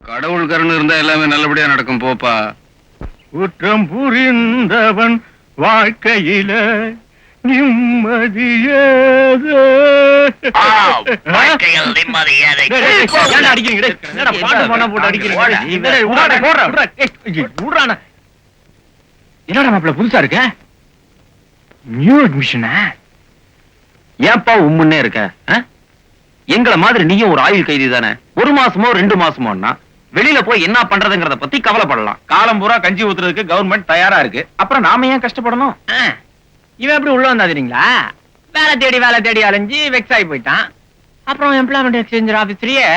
கடவுள் கருணை இருந்தா எல்லாமே நல்லபடியா நடக்கும் போப்பா. குற்றம் புரிந்தவன் வாழ்க்கையில நிம்மதியேது. என்னடா மாப்பிள்ள புதுசா இருக்க? நியூ அட்மிஷனா? ஏன்பா உம்முன்னே இருக்க? எங்களை மாதிரி நீயும் ஒரு ஆயுள் கைதி தானே. 1 மாசமோ 2 மாசமோன்னா வெளியில போய் என்ன பண்றதுங்கிறத பத்தி கவலைப்படலாம். காலம் பூரா கஞ்சி ஊத்துறதுக்கு கவர்மெண்ட் தயாரா இருக்கு. அப்புறம் நாம ஏன் கஷ்டப்படணும்? இவன் எப்படி உள்ள வந்தாதீங்களா? வேலை தேடி அலைஞ்சு வெக்ஸ் ஆகி போயிட்டான். அப்புறம் எம்ப்ளாய்மெண்ட் எக்ஸ்சேஞ்ச் ஆபீஸ்லயே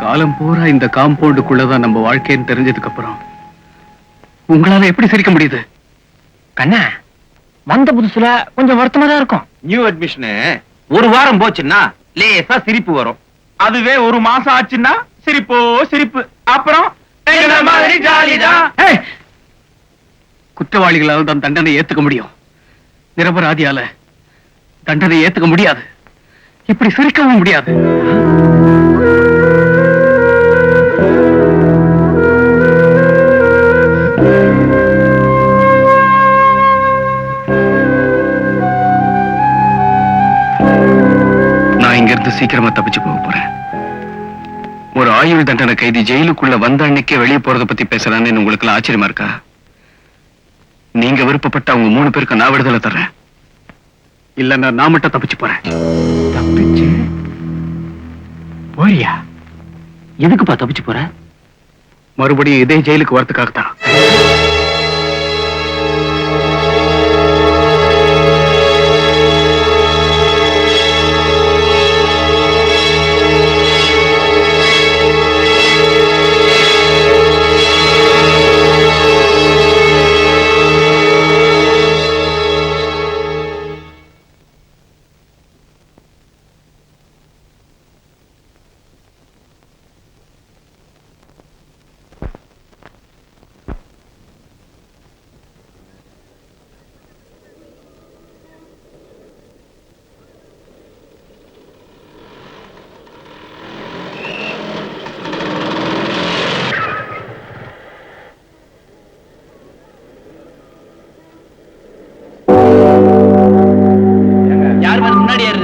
காலம் பூரா இந்த காம்பவுண்டுக்குள்ளதான் நம்ம வாழ்க்கைன்னு தெரிஞ்சதுக்கு அப்புறம் உங்களால எப்படி சிரிக்க முடியுது? கண்ணா, வந்த புதுசுல கொஞ்சம் வருத்தமா தான் இருக்கும். நியூ அட்மிஷன் 1 வாரம் போச்சுன்னா லேசா சிரிப்பு வரும். அதுவே 1 மாசம் ஆச்சுன்னா சிரிப்போ சிரிப்பு. அப்புறம் குற்றவாளிகளால் தான் தண்டனை ஏத்துக்க முடியும். நிரபராதியால தண்டனை ஏத்துக்க முடியாது. இப்படி சிரிக்கவும் முடியாது. நான் இங்கிருந்து சீக்கிரமா தப்பிச்சு போக போறேன். ஒரு ஆயுள் தண்டனை கைதி ஜெயிலுக்குள்ள வந்த அன்னைக்கே வெளியே போறதை பத்தி பேசுறான்னு உங்களுக்கு எல்லாம் ஆச்சரியமா இருக்கா? நீங்க விருப்பப்பட்ட அவங்க 3 பேருக்கு நான் விடுதலை தர்றேன். இல்லன்னா நான் மட்டும் தப்பிச்சு போறேன். தப்பிச்சு போறியா? எதுக்குப்பா தப்பிச்சு போற? மறுபடியும் இதே ஜெயிலுக்கு வரதுக்காகத்தான்.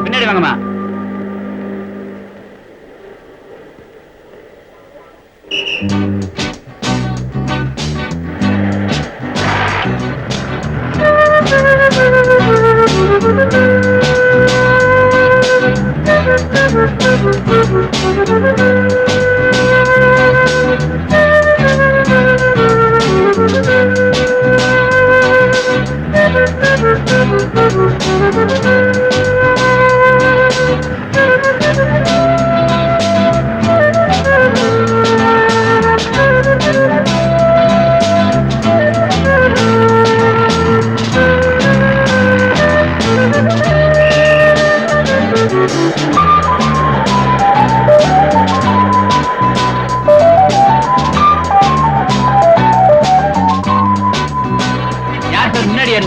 பின்னாடி வாங்கம்மா.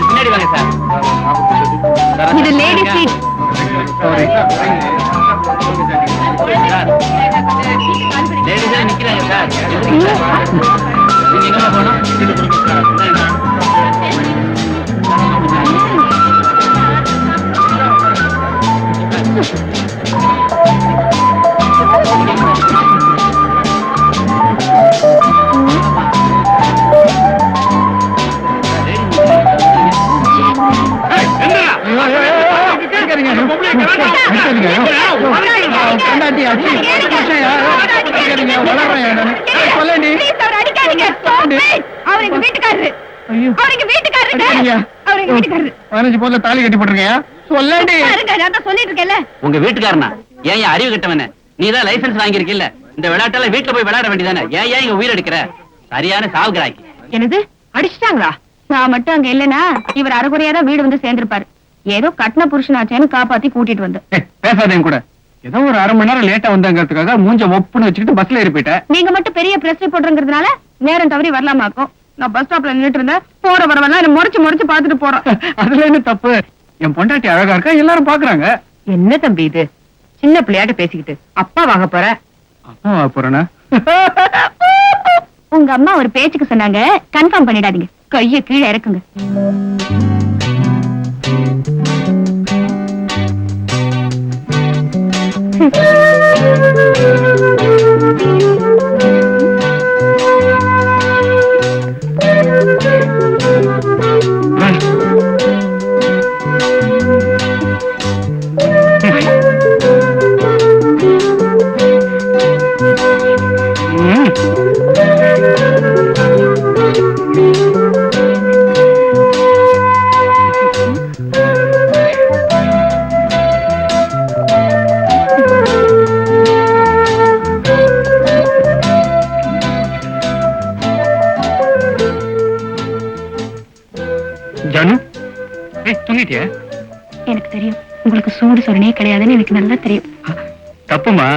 பின்னாடி வாங்க சார். இது லேடி சீட். லேடிஸ் நிக்கிறாங்க சார். நீங்க எங்க போகணும்? தாலி கட்டி போட்டிருக்கியா? உங்க வீட்டுக்காரனா? ஏன் அறிவு கட்டவன? நீதான் லைசன்ஸ் வாங்கியிருக்கில்ல? இந்த விளையாட்டெல்லாம் வீட்டுல போய் விளையாட வேண்டியதானே? ஏன் இங்க உயிர் எடுக்கிற? சரியான சாவுகிறாக்கி. என்னது அடிச்சிட்டாங்களா? நான் மட்டும் அங்க இல்லனா இவர் அரைகுறையாதான் வீடு வந்து சேர்ந்திருப்பாரு. ஏதோ கட்டின புருஷனாச்சேன்னு காப்பாத்தி கூட்டிட்டு வந்து. பேசாதேங்க கூட. ஏதோ ஒரு அரை மணி நேரம் லேட்டா வந்தாங்கிறதுக்காக மூஞ்ச ஒப்புன்னு வச்சுக்கிட்டு பஸ்ல ஏறி போயிட்டேன். நீங்க மட்டும் பெரிய பிரஸ் ரிப்போர்ட்டர்ங்கிறதுனால நேரம் தவறி வரலாமாக்கும். நான் பஸ் ஸ்டாப்ல நின்னுட்டு இருந்தேன். போற வரவெல்லாம் என்ன முறைச்சு பாத்துட்டு போறோம். அதுல என்ன தப்பு? என் பொண்டாட்டி அழகா இருக்கா, எல்லாரும் பாக்குறாங்க. என்ன தம்பி இது? சின்ன பிள்ளையாட்ட பேசிக்கிட்டு அப்பா வாங்க போற. அப்பா போறேனா? உங்க அம்மா ஒரு பேச்சுக்கு சொன்னாங்க, கன்ஃபார்ம் பண்ணிடாதீங்க. கைய கீழே இறக்குங்க. ஜானு, தூங்கிட்டியா? எனக்கு தெரியும் உங்களுக்கு சூடு சொரணே கிடையாதுன்னு எனக்கு நல்லா தெரியும். தப்புமா?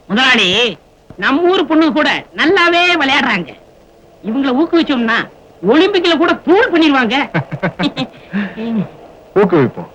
முதலாளி, நம்ம ஊர் பொண்ணு கூட நல்லாவே விளையாடுறாங்க. இவங்களை ஊக்குவிச்சோம்னா ஒலிம்பிக்ல கூட பூல் பண்ணிடுவாங்க. ஊக்குவிப்போம்.